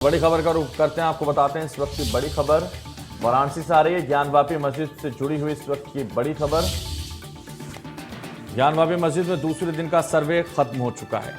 बड़ी खबर का रुख करते हैं, आपको बताते हैं इस वक्त की बड़ी खबर वाराणसी से आ रही है। ज्ञानवापी मस्जिद से जुड़ी हुई इस वक्त की बड़ी खबर। ज्ञानवापी मस्जिद में दूसरे दिन का सर्वे खत्म हो चुका है।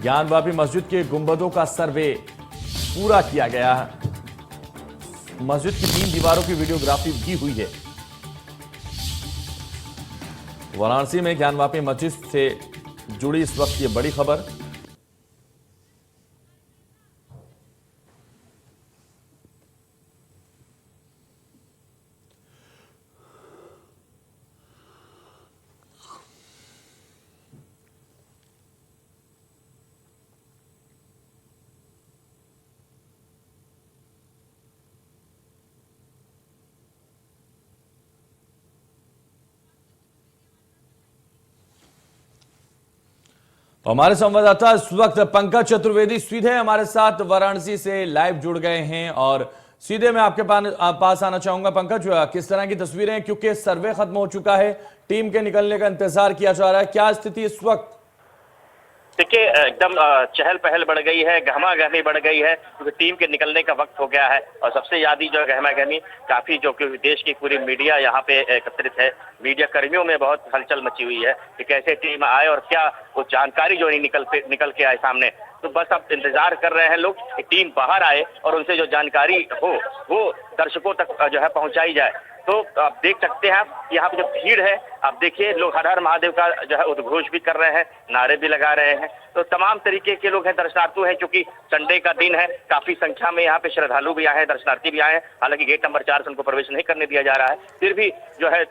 ज्ञानवापी मस्जिद के गुंबदों का सर्वे पूरा किया गया है। मस्जिद की 3 दीवारों की वीडियोग्राफी भी हुई है। वाराणसी में ज्ञानवापी मस्जिद से जुड़ी इस वक्त की बड़ी खबर। तो हमारे संवाददाता इस वक्त पंकज चतुर्वेदी सीधे हमारे साथ वाराणसी से लाइव जुड़ गए हैं और सीधे मैं आपके पास आना चाहूंगा। पंकज, किस तरह की तस्वीरें हैं, क्योंकि सर्वे खत्म हो चुका है, टीम के निकलने का इंतजार किया जा रहा है, क्या स्थिति इस वक्त? देखिए, एकदम चहल पहल बढ़ गई है, गहमा गहमी बढ़ गई है, क्योंकि टीम के निकलने का वक्त हो गया है। और सबसे ज्यादा जो गहमा गहमी काफी जो कि देश की पूरी मीडिया यहाँ पे एकत्रित है। मीडिया कर्मियों में बहुत हलचल मची हुई है कि कैसे टीम आए और क्या वो जानकारी जो निकल के आए सामने। तो बस अब इंतजार कर रहे हैं लोग कि टीम बाहर आए और उनसे जो जानकारी हो वो दर्शकों तक जो है पहुंचाई जाए। तो आप देख सकते हैं यहाँ पे जो भीड़ है, आप देखिए लोग हर हर महादेव का जो है उद्घोष भी कर रहे हैं, नारे भी लगा रहे हैं। तो तमाम तरीके के लोग हैं, दर्शनार्थी हैं, क्योंकि संडे का दिन है। काफी संख्या में यहाँ पे श्रद्धालु भी आए हैं, दर्शनार्थी भी आए हैं। हालांकि गेट नंबर 4 से उनको प्रवेश नहीं करने दिया जा रहा है, फिर भी जो है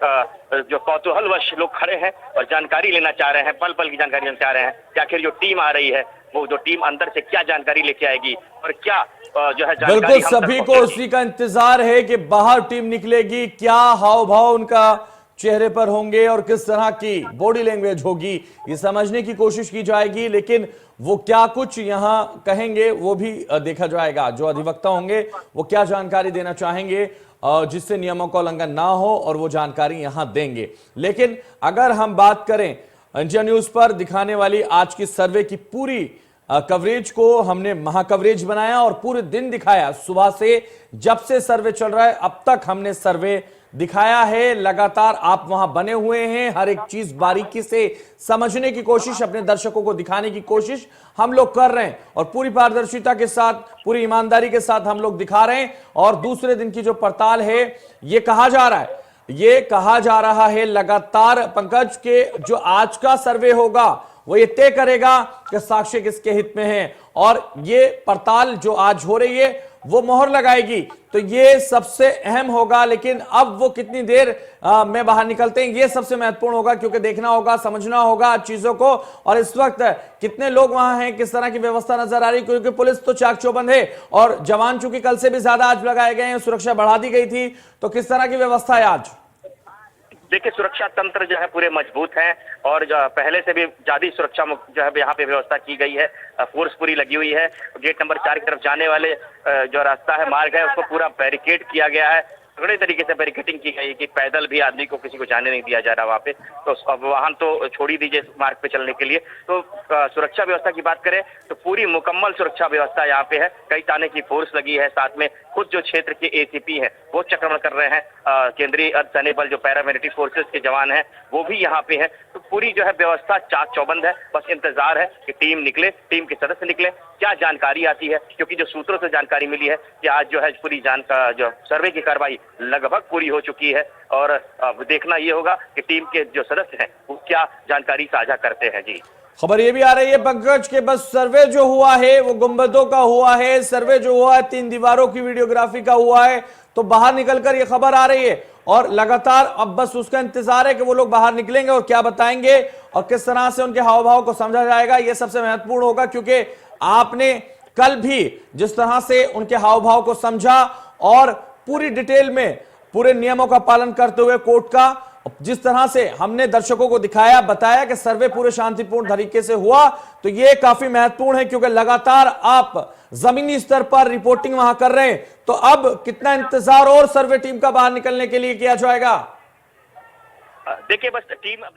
जो कौतूहलवश लोग खड़े हैं और जानकारी लेना चाह रहे हैं, पल पल की जानकारी लेना चाह रहे हैं कि आखिर जो टीम आ रही है वो जो टीम अंदर से क्या जानकारी लेके आएगी और क्या जो है जानकारी। बिल्कुल, सभी को उसी का इंतजार है कि बाहर टीम निकलेगी, क्या हाव भाव उनका चेहरे पर होंगे और किस तरह की बॉडी लैंग्वेज होगी, ये समझने की कोशिश की जाएगी। लेकिन वो क्या कुछ यहां कहेंगे वो भी देखा जाएगा। जो अधिवक्ता होंगे वो क्या जानकारी देना चाहेंगे जिससे नियमों का उल्लंघन ना हो, और वो जानकारी यहां देंगे। लेकिन अगर हम बात करें इंडिया न्यूज पर दिखाने वाली आज की सर्वे की पूरी कवरेज को हमने महाकवरेज बनाया और पूरे दिन दिखाया। सुबह से जब से सर्वे चल रहा है अब तक हमने सर्वे दिखाया है। लगातार आप वहां बने हुए हैं, हर एक चीज बारीकी से समझने की कोशिश, अपने दर्शकों को दिखाने की कोशिश हम लोग कर रहे हैं और पूरी पारदर्शिता के साथ, पूरी ईमानदारी के साथ हम लोग दिखा रहे हैं। और दूसरे दिन की जो पड़ताल है, ये कहा जा रहा है लगातार पंकज के जो आज का सर्वे होगा वो ये तय करेगा कि साक्ष्य किसके हित में है, और ये पड़ताल जो आज हो रही है वो मोहर लगाएगी। तो ये सबसे अहम होगा। लेकिन अब वो कितनी देर में बाहर निकलते हैं ये सबसे महत्वपूर्ण होगा, क्योंकि देखना होगा, समझना होगा चीजों को। और इस वक्त कितने लोग वहां हैं, किस तरह की व्यवस्था नजर आ रही है, क्योंकि पुलिस तो चाक चौबंद है और जवान चूंकि कल से भी ज्यादा आज लगाए गए हैं, सुरक्षा बढ़ा दी गई थी। तो किस तरह की व्यवस्था है आज? देखिए, सुरक्षा तंत्र जो है पूरे मजबूत हैं और जो पहले से भी ज्यादा सुरक्षा जो है यहाँ पे व्यवस्था की गई है। फोर्स पूरी लगी हुई है। गेट नंबर 4 की तरफ जाने वाले जो रास्ता है, मार्ग है, उसको पूरा बैरिकेड किया गया है। तगड़े तरीके से बैरिकेडिंग की गई है कि पैदल भी आदमी को किसी को जाने नहीं दिया जा रहा वहाँ पे। तो अब वाहन तो छोड़ ही दीजिए मार्ग पे चलने के लिए। तो सुरक्षा व्यवस्था की बात करें तो पूरी मुकम्मल सुरक्षा व्यवस्था यहाँ पे है। कई थाने की फोर्स लगी है, साथ में खुद जो क्षेत्र के एसीपी हैं वो चक्रमण कर रहे हैं। केंद्रीय अर्धसैनिक बल जो पैरामिलिट्री फोर्सेस के जवान हैं वो भी यहाँ पे है। तो पूरी जो है व्यवस्था चाक चौबंद है। बस इंतजार है कि टीम निकले, टीम के सदस्य निकले, क्या जानकारी आती है। क्योंकि जो सूत्रों से जानकारी मिली है कि आज जो है पूरी जो सर्वे की कार्रवाई लगभग पूरी हो चुकी है। और अब देखना ये होगा कि टीम के जो सदस्य हैं वो क्या जानकारी साझा करते हैं। जी, खबर ये भी आ रही है पंकज के बस सर्वे जो हुआ है वो गुंबदों का हुआ है, सर्वे जो हुआ है 3 दीवारों की वीडियोग्राफी का हुआ है। तो बाहर निकलकर ये खबर आ रही है और लगातार अब बस उसका इंतजार है कि वो लोग बाहर निकलेंगे और क्या बताएंगे और किस तरह से उनके हाव भाव को समझा जाएगा। ये सबसे महत्वपूर्ण होगा, क्योंकि आपने कल भी जिस तरह से उनके हाव भाव को समझा और पूरी डिटेल में पूरे नियमों का पालन करते हुए कोर्ट का जिस तरह से हमने दर्शकों को दिखाया, बताया कि सर्वे पूरे शांतिपूर्ण तरीके से हुआ। तो ये काफी महत्वपूर्ण है, क्योंकि लगातार आप जमीनी स्तर पर रिपोर्टिंग वहां कर रहे हैं। तो अब कितना इंतजार और सर्वे टीम का बाहर निकलने के लिए किया जाएगा? देखिए, बस टीम अब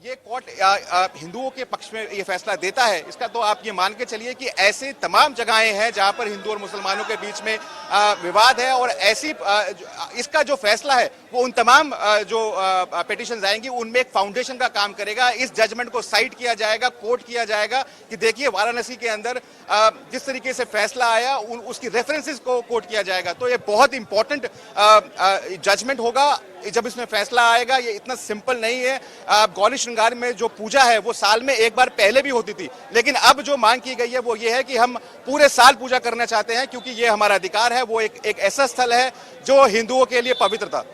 ये कोर्ट हिंदुओं के पक्ष में ये फैसला देता है, इसका तो आप ये मान के चलिए कि ऐसे तमाम जगहें हैं जहां पर हिंदू और मुसलमानों के बीच में विवाद है, और ऐसी इसका जो फैसला है वो उन तमाम जो पिटीशंस आएंगी उनमें एक फाउंडेशन का काम करेगा। इस जजमेंट को साइट किया जाएगा, कोर्ट किया जाएगा कि देखिए वाराणसी के अंदर जिस तरीके से फैसला आया उसकी रेफरेंसेस को कोट किया जाएगा। तो ये बहुत इंपॉर्टेंट जजमेंट होगा जब इसमें फैसला आएगा। ये इतना सिंपल नहीं है। गौरी श्रृंगार में जो पूजा है वो साल में एक बार पहले भी होती थी, लेकिन अब जो मांग की गई है वो ये है कि हम पूरे साल पूजा करना चाहते हैं, क्योंकि ये हमारा अधिकार है। वो एक ऐसा स्थल है जो हिंदुओं के लिए पवित्र था।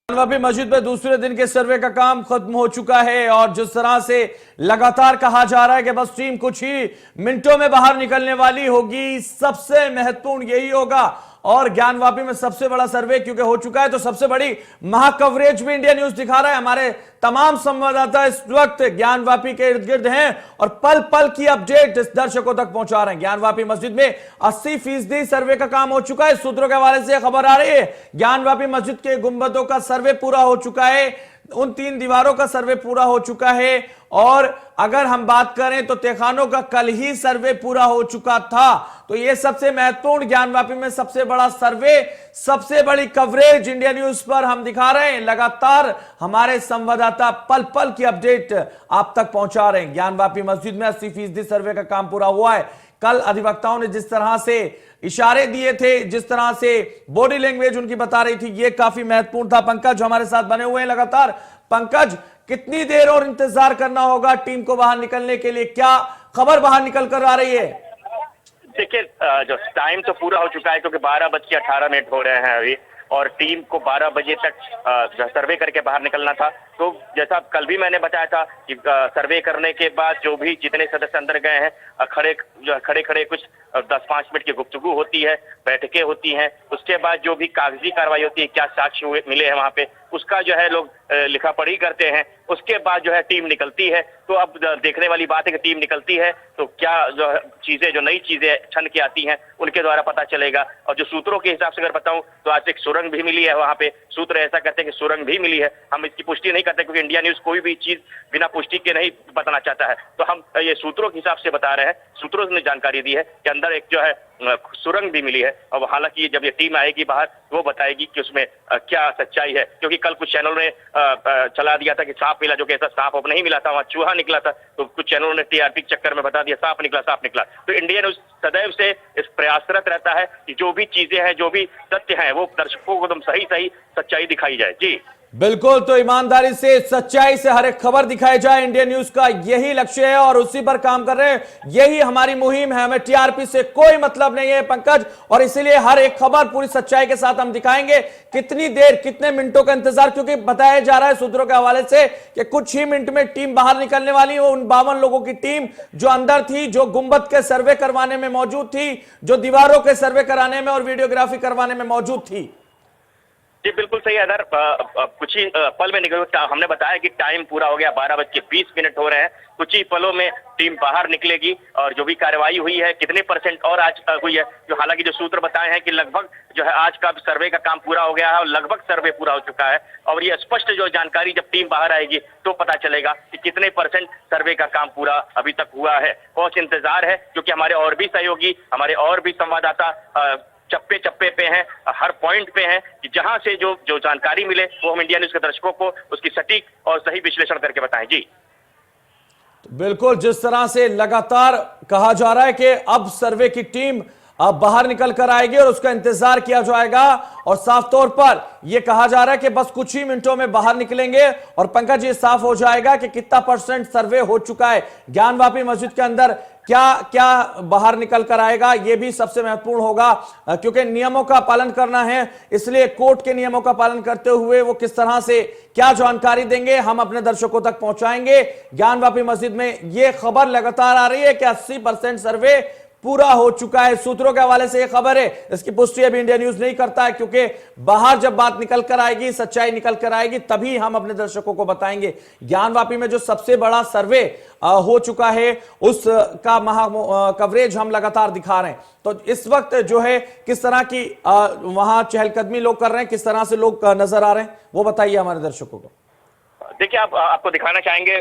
ज्ञानवापी मस्जिद में दूसरे दिन के सर्वे का काम खत्म हो चुका है, और जिस तरह से लगातार कहा जा रहा है कि बस टीम कुछ ही मिनटों में बाहर निकलने वाली होगी, सबसे महत्वपूर्ण यही होगा। और ज्ञानवापी में सबसे बड़ा सर्वे क्योंकि हो चुका है, तो सबसे बड़ी महाकवरेज भी इंडिया न्यूज दिखा रहा है। हमारे तमाम संवाददाता इस वक्त ज्ञानवापी के इर्द गिर्द हैं और पल पल की अपडेट इस दर्शकों तक पहुंचा रहे हैं। ज्ञानवापी मस्जिद में 80% सर्वे का काम हो चुका है। सूत्रों के हवाले से खबर आ रही है, ज्ञानवापी मस्जिद के गुंबदों का सर्वे पूरा हो चुका है, उन 3 दीवारों का सर्वे पूरा हो चुका है। और अगर हम बात करें तो तहखानों का कल ही सर्वे पूरा हो चुका था। तो यह सबसे महत्वपूर्ण, ज्ञानवापी में सबसे बड़ा सर्वे, सबसे बड़ी कवरेज इंडिया न्यूज पर हम दिखा रहे हैं। लगातार हमारे संवाददाता पल पल की अपडेट आप तक पहुंचा रहे हैं। ज्ञानवापी मस्जिद में 80% सर्वे का काम पूरा हुआ है। कल अधिवक्ताओं ने जिस तरह से इशारे दिए थे, जिस तरह से बॉडी लैंग्वेज उनकी बता रही थी, यह काफी महत्वपूर्ण था। पंकज हमारे साथ बने हुए हैं लगातार। पंकज, कितनी देर और इंतजार करना होगा टीम को बाहर निकलने के लिए? क्या खबर बाहर निकल कर आ रही है? देखिए, जो टाइम तो पूरा हो चुका है, क्योंकि 12:18 हो रहे हैं अभी, और टीम को 12 बजे तक सर्वे करके बाहर निकलना था। तो जैसा कल भी मैंने बताया था कि सर्वे करने के बाद जो भी जितने सदस्य अंदर गए हैं, खड़े खड़े कुछ 10-5 मिनट की गुफ्तगू होती है, बैठकें होती हैं। उसके बाद जो भी कागजी कार्रवाई होती है, क्या साक्ष्य मिले हैं वहां पे, उसका जो है लोग लिखा पढ़ी करते हैं। उसके बाद जो है टीम निकलती है। तो अब देखने वाली बात है कि टीम निकलती है तो क्या जो चीजें, जो नई चीजें छन के आती हैं, उनके द्वारा पता चलेगा। और जो सूत्रों के हिसाब से अगर बताऊं तो आज एक सुरंग भी मिली है वहां पे। सूत्र ऐसा कहते हैं कि सुरंग भी मिली है। हम इसकी पुष्टि नहीं करते, क्योंकि इंडिया न्यूज कोई भी चीज बिना पुष्टि के नहीं बताना चाहता है। तो हम ये सूत्रों के हिसाब से बता रहे हैं। सूत्रों ने जानकारी दी है कि अंदर एक जो है सुरंग भी मिली है। और हालांकि जब ये टीम आएगी बाहर वो बताएगी कि उसमें क्या सच्चाई है, क्योंकि कल कुछ चैनलों ने चला दिया था कि सांप मिला, जो कि ऐसा सांप अब नहीं मिला था, वहां चूहा निकला था। तो कुछ चैनलों ने टीआरपी के चक्कर में बता दिया सांप निकला। तो इंडिया न्यूज सदैव से इस प्रयासरत रहता है कि जो भी चीजें हैं, जो भी तथ्य हैं, वो दर्शकों को एकदम सही सच्चाई दिखाई जाए। जी बिल्कुल, तो ईमानदारी से, सच्चाई से हर एक खबर दिखाई जाए, इंडिया न्यूज का यही लक्ष्य है और उसी पर काम कर रहे हैं। यही हमारी मुहिम है। हमें टीआरपी से कोई मतलब नहीं है पंकज, और इसीलिए हर एक खबर पूरी सच्चाई के साथ हम दिखाएंगे। कितनी देर, कितने मिनटों का इंतजार, क्योंकि बताया जा रहा है सूत्रों के हवाले से कि कुछ ही मिनट में टीम बाहर निकलने वाली है। उन 52 लोगों की टीम जो अंदर थी, जो गुंबद के सर्वे करवाने में मौजूद थी, जो दीवारों के सर्वे कराने में और वीडियोग्राफी करवाने में मौजूद थी। जी बिल्कुल सही है अदर। कुछ ही पल में निकल, हमने बताया कि टाइम पूरा हो गया, 12:20 हो रहे हैं। कुछ ही पलों में टीम बाहर निकलेगी और जो भी कार्रवाई हुई है, कितने % और आज हुई है, जो हालांकि जो सूत्र बताए हैं कि लगभग जो है आज का सर्वे का काम पूरा हो गया है और लगभग सर्वे पूरा हो चुका है। और ये स्पष्ट जो जानकारी जब टीम बाहर आएगी तो पता चलेगा कि कितने % सर्वे का काम पूरा अभी तक हुआ है। बहुत इंतजार है, क्योंकि हमारे और भी सहयोगी, हमारे और भी संवाददाता चप्पे चप्पे पे हैं, हर पॉइंट पे हैं, कि जहां से जो जानकारी मिले वो हम इंडिया न्यूज के दर्शकों को उसकी सटीक और सही विश्लेषण करके बताएं। जी बिल्कुल, जिस तरह से लगातार कहा जा रहा है कि अब सर्वे की टीम अब बाहर निकल कर आएगी और उसका इंतजार किया जाएगा, और साफ तौर पर यह कहा जा रहा है कि बस कुछ ही मिनटों में बाहर निकलेंगे और पंकज ये साफ हो जाएगा कि कितना % सर्वे हो चुका है ज्ञानवापी मस्जिद के अंदर। क्या बाहर निकल कर आएगा, यह भी सबसे महत्वपूर्ण होगा, क्योंकि नियमों का पालन करना है। इसलिए कोर्ट के नियमों का पालन करते हुए वो किस तरह से क्या जानकारी देंगे, हम अपने दर्शकों तक पहुंचाएंगे। ज्ञानवापी मस्जिद में यह खबर लगातार आ रही है कि 80% सर्वे पूरा हो चुका है। सूत्रों के हवाले से यह खबर है, इसकी पुष्टि अभी इंडिया न्यूज नहीं करता है, क्योंकि बाहर जब बात निकल कर आएगी, सच्चाई निकल कर आएगी, तभी हम अपने दर्शकों को बताएंगे। ज्ञानवापी में जो सबसे बड़ा सर्वे हो चुका है, उसका कवरेज हम लगातार दिखा रहे हैं। तो इस वक्त जो है किस तरह की वहां चहलकदमी लोग कर रहे हैं, किस तरह से लोग नजर आ रहे हैं, वो बताइए हमारे दर्शकों को। देखिए, आपको दिखाना चाहेंगे।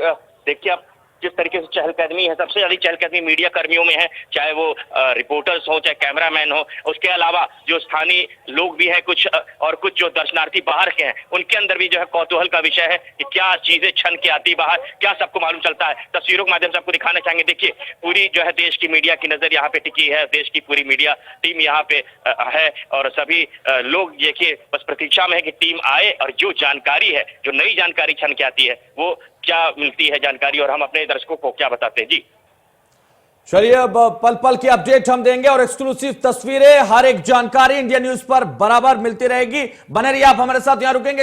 देखिए, आप जिस तरीके से चहलकदमी है, सबसे ज्यादा चहलकदमी मीडिया कर्मियों में है, चाहे वो रिपोर्टर्स हो, चाहे कैमरामैन हो। उसके अलावा जो स्थानीय लोग भी हैं कुछ, और कुछ जो दर्शनार्थी बाहर के हैं, उनके अंदर भी जो है कौतूहल का विषय है कि क्या चीजें छन के आती बाहर, क्या सबको मालूम चलता है। तस्वीरों के माध्यम से आपको दिखाना चाहेंगे। देखिए, पूरी जो है देश की मीडिया की नजर यहाँ पे टिकी है, देश की पूरी मीडिया टीम यहाँ पे है, और सभी लोग देखिए बस प्रतीक्षा में है कि टीम आए और जो जानकारी है, जो नई जानकारी छन के आती है, वो क्या मिलती है जानकारी, और हम अपने दर्शकों को क्या बताते हैं। जी चलिए, अब पल पल की अपडेट हम देंगे और एक्सक्लूसिव तस्वीरें, हर एक जानकारी इंडिया न्यूज पर बराबर मिलती रहेगी। बने रहिए आप हमारे साथ, यहां रुकेंगे।